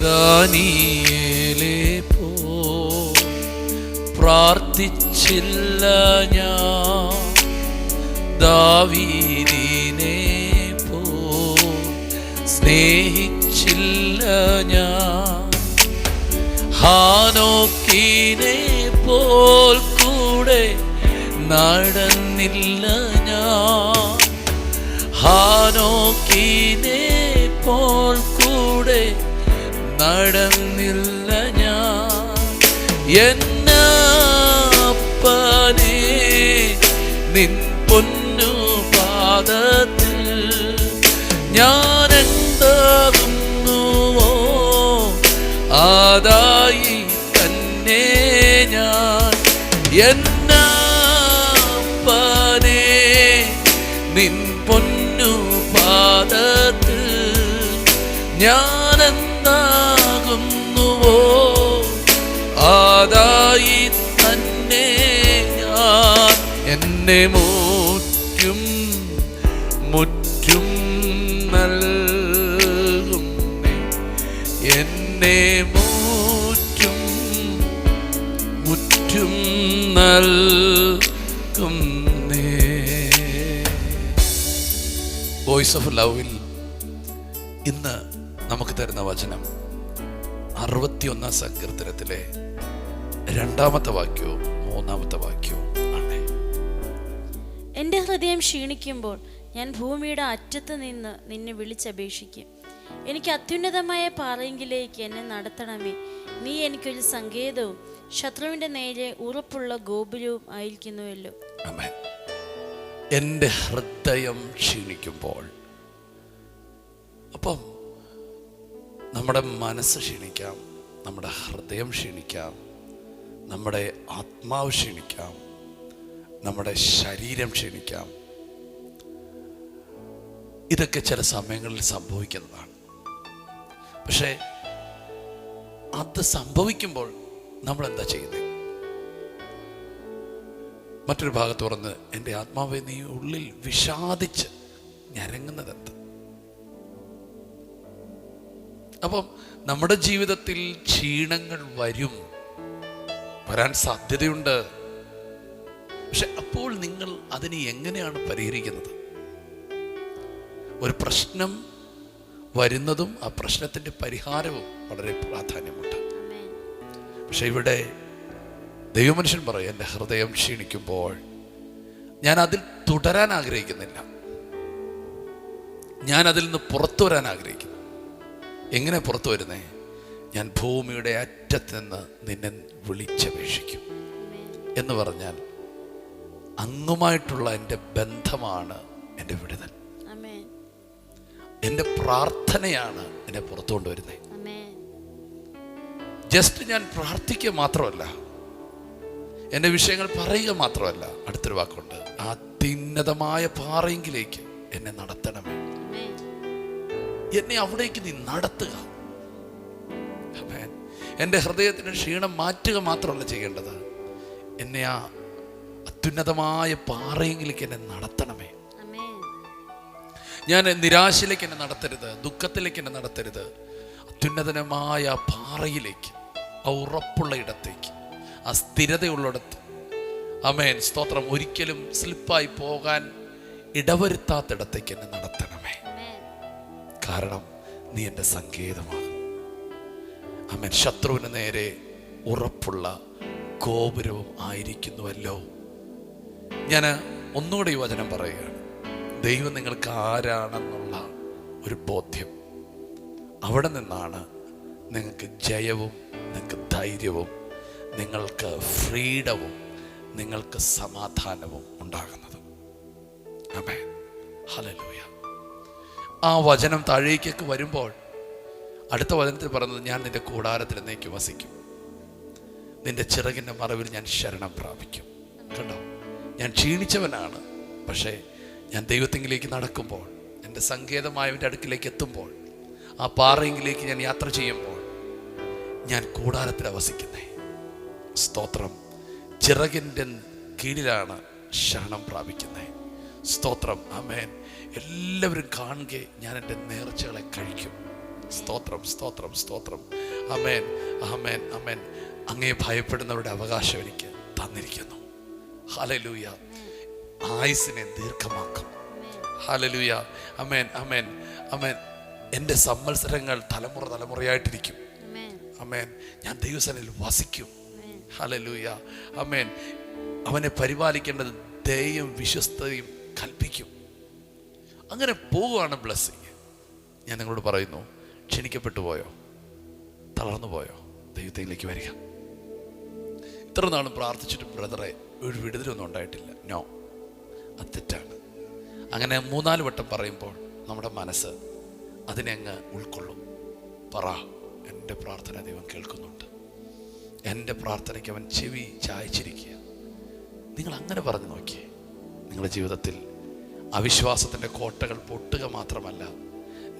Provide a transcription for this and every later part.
ദാനിയേലേ പോ പ്രാർത്ഥിച്ചില്ല ഞാൻ, ദാവീദിനെ പോ സ്നേഹിച്ചില്ല ഞാൻ, ഹാനോക്കിനെ പോൽ കൂടെ നടന്നില്ല ഞാൻ, ഹാനോക്കിനെ പോൽ കൂടെ നടന്നില്ല ഞാൻ. എന്നപ്പനേ നിൻ പൊന്നു പാദത്തിൽ ഞാനെന്താകുന്നുവോ അതായി തന്നെ ഞാൻ. എന്നപ്പനേ നിൻ പൊന്നു പാദത്തിൽ ഞാനെന്താകുന്നുവോ അതായി തന്നെ ഞാൻ. എന്നെ മുറ്റും മുറ്റും നൽകുന്നേ, എന്നെ മുറ്റും മുറ്റും നൽകുന്നേ. വോയിസ് ഓഫ് ലവിൽ ഇന്ന് നമുക്ക് തരുന്ന വചനം 61 സങ്കീർത്തനത്തിലെ 2-ാമത്തെ വാക്യവും 3-ാമത്തെ വാക്യവും ആണ്. എൻ്റെ ഹൃദയം ക്ഷീണിക്കുമ്പോൾ ഞാൻ ഭൂമിയുടെ അറ്റത്ത് നിന്ന് നിന്നെ വിളിച്ചപേക്ഷിക്കും. എനിക്ക് അത്യുന്നതമായ പാറയെങ്കിലേക്ക് എന്നെ നടത്തണമേ. നീ എനിക്കൊരു സങ്കേതവും ശത്രുവിൻ്റെ നേരെ ഉറപ്പുള്ള ഗോപുരവും ആയിരിക്കുന്നുവല്ലോ. ആമേൻ. എൻ്റെ ഹൃദയം ക്ഷീണിക്കുമ്പോൾ, അപ്പം നമ്മുടെ മനസ്സ് ക്ഷീണിക്കാം, നമ്മുടെ ഹൃദയം ക്ഷീണിക്കാം, നമ്മുടെ ആത്മാവ് ക്ഷീണിക്കാം, നമ്മുടെ ശരീരം ക്ഷീണിക്കാം. ഇതൊക്കെ ചില സമയങ്ങളിൽ സംഭവിക്കുന്നതാണ്. പക്ഷേ അത് സംഭവിക്കുമ്പോൾ നമ്മൾ എന്താ ചെയ്യുന്നത്? മറ്റൊരു ഭാഗത്ത് തുറന്ന് എൻ്റെ ആത്മാവെ നീ ഉള്ളിൽ വിഷാദിച്ച് ഞരങ്ങുന്നത് എന്ത്? അപ്പം നമ്മുടെ ജീവിതത്തിൽ ക്ഷീണങ്ങൾ വരാൻ സാധ്യതയുണ്ട്. പക്ഷെ അപ്പോൾ നിങ്ങൾ അതിനെ എങ്ങനെയാണ് പരിഹരിക്കുന്നത്? ഒരു പ്രശ്നം വരുന്നതും ആ പ്രശ്നത്തിൻ്റെ പരിഹാരവും വളരെ പ്രാധാന്യമുണ്ട്. പക്ഷെ ഇവിടെ ദൈവമനുഷ്യൻ പറയും, എൻ്റെ ഹൃദയം ക്ഷീണിക്കുമ്പോൾ ഞാൻ അതിൽ തുടരാൻ ആഗ്രഹിക്കുന്നില്ല, ഞാൻ അതിൽ നിന്ന് പുറത്തു വരാൻ ആഗ്രഹിക്കുന്നു. എങ്ങനെ പുറത്തു വരുന്നേ? ഞാൻ ഭൂമിയുടെ അറ്റത്ത് നിന്ന് നിന്നെ വിളിച്ചപേക്ഷിക്കും എന്ന് പറഞ്ഞാൽ അങ്ങുമായിട്ടുള്ള എൻ്റെ ബന്ധമാണ് എൻ്റെ വിടുതൽ. എൻ്റെ പ്രാർത്ഥനയാണ് എന്നെ പുറത്തു കൊണ്ടുവരുന്നത്. ജസ്റ്റ് ഞാൻ പ്രാർത്ഥിക്കുക മാത്രമല്ല, എൻ്റെ വിഷയങ്ങൾ പറയുക മാത്രമല്ല, അടുത്തൊരു വാക്കുണ്ട്, അത്യുന്നതമായ പാറയെങ്കിലേക്ക് എന്നെ നടത്തണമേ. എന്നെ അവിടേക്ക് നീ നടത്തുക. എൻ്റെ ഹൃദയത്തിന് ക്ഷീണം മാറ്റുക മാത്രമല്ല ചെയ്യേണ്ടത്, എന്നെ ആ അത്യുന്നതമായ പാറയെങ്കിലേക്ക് എന്നെ നടത്തണമേ. ഞാൻ നിരാശയിലേക്ക് എന്നെ നടത്തരുത്, ദുഃഖത്തിലേക്ക് എന്നെ നടത്തരുത്. അത്യുന്നതമായ പാറയിലേക്ക്, ആ ഉറപ്പുള്ള ഇടത്തേക്ക്, ആ സ്ഥിരതയുള്ളിടത്ത്. ആമേൻ, സ്തോത്രം. ഒരിക്കലും സ്ലിപ്പായി പോകാൻ ഇടവരുത്താത്തിടത്തേക്ക് എന്നെ നടത്തണമേ. കാരണം നീ എൻ്റെ സങ്കേതമാണ്. ആമേൻ. ശത്രുവിന് നേരെ ഉറപ്പുള്ള ഗോപുരവും ആയിരിക്കുന്നുവല്ലോ. ഞാൻ ഒന്നുകൂടെ ഈ വചനം പറയുകയാണ്. ദൈവം നിങ്ങൾക്ക് ആരാണെന്നുള്ള ഒരു ബോധ്യം, അവിടെ നിന്നാണ് നിങ്ങൾക്ക് ജയവും, നിങ്ങൾക്ക് ധൈര്യവും, നിങ്ങൾക്ക് ഫ്രീഡവും, നിങ്ങൾക്ക് സമാധാനവും ഉണ്ടാകുന്നത്. ആമേൻ. ഹല്ലേലൂയ. ആ വചനം താഴേക്കൊക്കെ വരുമ്പോൾ അടുത്ത വചനത്തിൽ പറയുന്നത്, ഞാൻ നിന്റെ കൂടാരത്തിൽ എന്നേക്ക് വസിക്കും, നിന്റെ ചിറകിൻ്റെ മറവിൽ ഞാൻ ശരണം പ്രാപിക്കും. കണ്ടോ, ഞാൻ ക്ഷീണിച്ചവനാണ്, പക്ഷേ ഞാൻ ദൈവത്തിങ്കിലേക്ക് നടക്കുമ്പോൾ, എൻ്റെ സങ്കേതമായവൻ്റെ അടുക്കിലേക്ക് എത്തുമ്പോൾ, ആ പാറയെങ്കിലേക്ക് ഞാൻ യാത്ര ചെയ്യുമ്പോൾ, ഞാൻ കൂടാരത്തിൽ വസിക്കുന്നേ. സ്തോത്രം. ചിറകിൻ്റെ കീഴിലാണ് ശരണം പ്രാപിക്കുന്നത്. സ്തോത്രം. ആമേൻ. എല്ലാവരും കാണുക ഞാൻ എൻ്റെ നേർച്ചകളെ കഴിക്കും. സ്തോത്രം, സ്തോത്രം, സ്തോത്രം. ആമേൻ, ആമേൻ, ആമേൻ. അങ്ങയെ ഭയപ്പെടുന്നവരുടെ അവകാശം എനിക്ക് തന്നിരിക്കുന്നു. ഹല്ലേലൂയ. ആയുസ്സിനെ ദീർഘമാക്കും. ഹല്ലേലൂയ. ആമേൻ, ആമേൻ, ആമേൻ. എൻ്റെ സംവത്സരങ്ങൾ തലമുറ തലമുറയായിട്ടിരിക്കും. ആമേൻ. ഞാൻ ദൈവസന്നിധിയിൽ വസിക്കും. ഹല്ലേലൂയ. ആമേൻ. അവനെ പരിപാലിക്കേണ്ടത് ദയയും വിശ്വസ്തയും കൽപ്പിക്കും. അങ്ങനെ പോവുകയാണ് ബ്ലെസ്സിങ്. ഞാൻ നിങ്ങളോട് പറയുന്നു, ക്ഷണിക്കപ്പെട്ടു പോയോ? തളർന്നു പോയോ? ദൈവത്തിലേക്ക് വരിക. ഇത്ര നാളും പ്രാർത്ഥിച്ചിട്ട് ബ്രദറെ ഒരു വിടുതലൊന്നും ഉണ്ടായിട്ടില്ല. നോ, അത് തെറ്റാണ്. അങ്ങനെ 3-4 വട്ടം പറയുമ്പോൾ നമ്മുടെ മനസ്സ് അതിനെ അങ്ങ് ഉൾക്കൊള്ളും. പറ, എൻ്റെ പ്രാർത്ഥന ദൈവം കേൾക്കുന്നുണ്ട്, എൻ്റെ പ്രാർത്ഥനയ്ക്ക് അവൻ ചെവി ചായച്ചിരിക്കുക. നിങ്ങൾ അങ്ങനെ പറഞ്ഞു നോക്കിയേ. നിങ്ങളുടെ ജീവിതത്തിൽ അവിശ്വാസത്തിൻ്റെ കോട്ടകൾ പൊട്ടുക മാത്രമല്ല,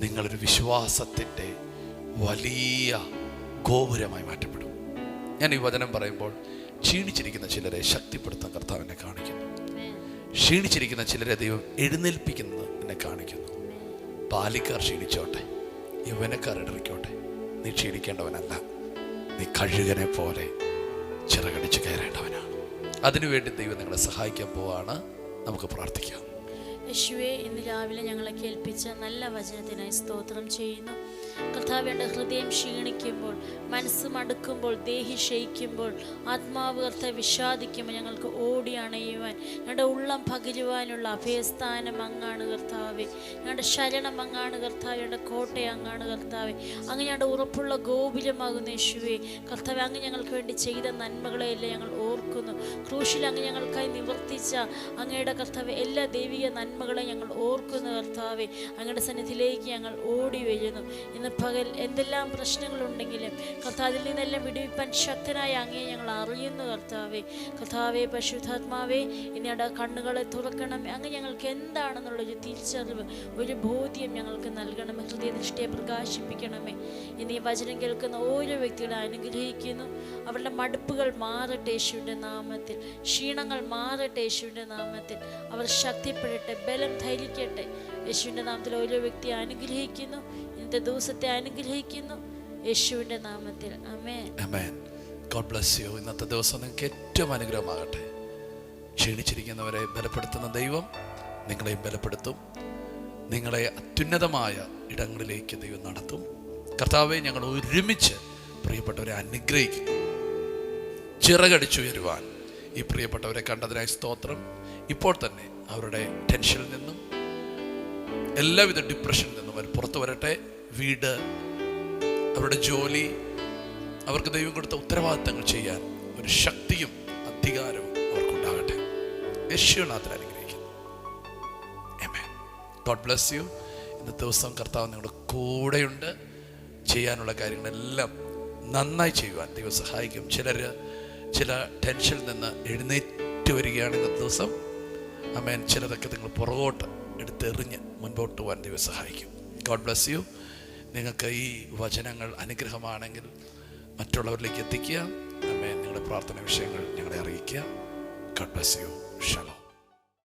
നിങ്ങളൊരു വിശ്വാസത്തിൻ്റെ വലിയ ഗോപുരമായി മാറ്റപ്പെടും. ഞാൻ ഈ വചനം പറയുമ്പോൾ ക്ഷീണിച്ചിരിക്കുന്ന ചിലരെ ശക്തിപ്പെടുത്താൻ കർത്താവ് എന്നെ കാണിക്കുന്നു. ക്ഷീണിച്ചിരിക്കുന്ന ചിലരെ ദൈവം എഴുന്നേൽപ്പിക്കുന്നത് എന്നെ കാണിക്കുന്നു. ബാലിക്കാർ ക്ഷീണിച്ചോട്ടെ, യൗവനക്കാർ ഇടറിക്കോട്ടെ, നീ ക്ഷീണിക്കേണ്ടവനല്ല. നീ കഴുകനെ പോലെ ചിറകടിച്ച് കയറേണ്ടവനാണ്. അതിനുവേണ്ടി ദൈവം നിങ്ങളെ സഹായിക്കാൻ പോവാണ്. നമുക്ക് പ്രാർത്ഥിക്കാം. യേശുവേ, ഇന്ന് രാവിലെ ഞങ്ങളെ കേൾപ്പിച്ച നല്ല വചനത്തിനായി സ്തോത്രം ചെയ്യുന്നു. കർത്താവേ, എൻ്റെ ഹൃദയം ക്ഷീണിക്കുമ്പോൾ, മനസ്സ് മടുക്കുമ്പോൾ, ദേഹി ക്ഷയിക്കുമ്പോൾ, ആത്മാവ് കർത്താവ് വിഷാദിക്കുമ്പോൾ ഞങ്ങൾക്ക് ഓടി അണയുവാൻ, ഞങ്ങളുടെ ഉള്ളം പകരുവാനുള്ള അഭയസ്ഥാനം അങ്ങാണ് കർത്താവേ. ഞങ്ങളുടെ ശരണം അങ്ങാണ് കർത്താവേ. ഞങ്ങളുടെ കോട്ടയ അങ്ങാണ് കർത്താവേ. അങ്ങ് ഞങ്ങളുടെ ഉറപ്പുള്ള ഗോപുരമാകുന്ന യേശുവേ, കർത്താവേ, അങ്ങ് ഞങ്ങൾക്ക് വേണ്ടി ചെയ്ത നന്മകളെയെല്ലാം ഞങ്ങൾ ഓർക്കുന്നു. ക്രൂശിൽ അങ്ങ് ഞങ്ങൾക്കായി നിവർത്തിച്ച അങ്ങയുടെ കർത്താവേ എല്ലാ ദൈവിക നന്മകളെ ഞങ്ങൾ ഓർക്കുന്നു കർത്താവേ. അങ്ങയുടെ സന്നിധിയിലേക്ക് ഞങ്ങൾ ഓടി വരുന്നു. ഇന്ന് പകൽ എന്തെല്ലാം പ്രശ്നങ്ങളുണ്ടെങ്കിലും കർത്താവ് അതിൽ നിന്നെല്ലാം വിടുവിപ്പാൻ ശക്തനായ അങ്ങയെ ഞങ്ങൾ അറിയുന്നു കർത്താവേ. കർത്താവേ, പരിശുദ്ധാത്മാവേ, ഇനിയുടെ കണ്ണുകളെ തുറക്കണം. അങ്ങ് ഞങ്ങൾക്ക് എന്താണെന്നുള്ളൊരു തിരിച്ചറിവ്, ഒരു ബോധ്യം ഞങ്ങൾക്ക് നൽകണമേ. ഹൃദയദൃഷ്ടിയെ പ്രകാശിപ്പിക്കണമേ. ഇനി ഈ വചനം കേൾക്കുന്ന ഓരോ വ്യക്തികളെ അനുഗ്രഹിക്കുന്നു. അവരുടെ മടുപ്പുകൾ മാറട്ടെ യേശുവിൻ്റെ നാമത്തിൽ. ക്ഷീണങ്ങൾ മാറട്ടെ യേശുവിൻ്റെ നാമത്തിൽ. അവർ ശക്തിപ്പെടട്ടെ, ബലം ധരിക്കട്ടെ യേശുവിൻ്റെ നാമത്തിൽ. ഓരോ വ്യക്തിയെ അനുഗ്രഹിക്കുന്നു. ഇന്നത്തെ ദിവസത്തെ അനുഗ്രഹിക്കുന്നു യേശുവിൻ്റെ നാമത്തിൽ. ആമേൻ, ആമേൻ. God bless you. ഇന്നത്തെ ദിവസം നിങ്ങൾക്ക് ഏറ്റവും അനുഗ്രഹമാകട്ടെ. ക്ഷീണിച്ചിരിക്കുന്നവരെ ബലപ്പെടുത്തുന്ന ദൈവം നിങ്ങളെയും ബലപ്പെടുത്തും. നിങ്ങളെ അത്യുന്നതമായ ഇടങ്ങളിലേക്ക് ദൈവം നടത്തും. കർത്താവെ, ഞങ്ങൾ ഒരുമിച്ച് പ്രിയപ്പെട്ടവരെ അനുഗ്രഹിക്കുന്നു. ചിറകടിച്ചുയരുവാൻ ഈ പ്രിയപ്പെട്ടവരെ കണ്ടതിനായി സ്തോത്രം. ഇപ്പോൾ തന്നെ അവരുടെ ടെൻഷനിൽ നിന്നും എല്ലാവിധ ഡിപ്രഷനിൽ നിന്നും അവർ പുറത്തു വരട്ടെ. വീട്, അവരുടെ ജോലി, അവർക്ക് ദൈവം കൊടുത്ത ഉത്തരവാദിത്തങ്ങൾ ചെയ്യാൻ ഒരു ശക്തിയും അധികാരവും അവർക്കുണ്ടാകട്ടെ. യേശുനാഥൻ അനുഗ്രഹിക്കുന്നു. ആമേൻ. God bless you. ഇന്നത്തെ ദിവസം കർത്താവ് നിങ്ങളുടെ കൂടെയുണ്ട്. ചെയ്യാനുള്ള കാര്യങ്ങളെല്ലാം നന്നായി ചെയ്യുവാൻ ദൈവം സഹായിക്കും. ചില ടെൻഷനിൽ നിന്ന് എഴുന്നേറ്റ് വരികയാണ് ഇന്നത്തെ ദിവസം. ആമേൻ. ചിലതൊക്കെ നിങ്ങൾ പുറകോട്ട് എടുത്തെറിഞ്ഞ് മുൻപോട്ട് പോകാൻ ദൈവം സഹായിക്കും. God bless U. നിങ്ങൾക്ക് ഈ വചനങ്ങൾ അനുഗ്രഹമാണെങ്കിൽ മറ്റുള്ളവരിലേക്ക് എത്തിക്കുക. ആമേൻ. നിങ്ങളുടെ പ്രാർത്ഥന വിഷയങ്ങൾ ഞങ്ങളെ അറിയിക്കുക. God bless U. ഷലോം.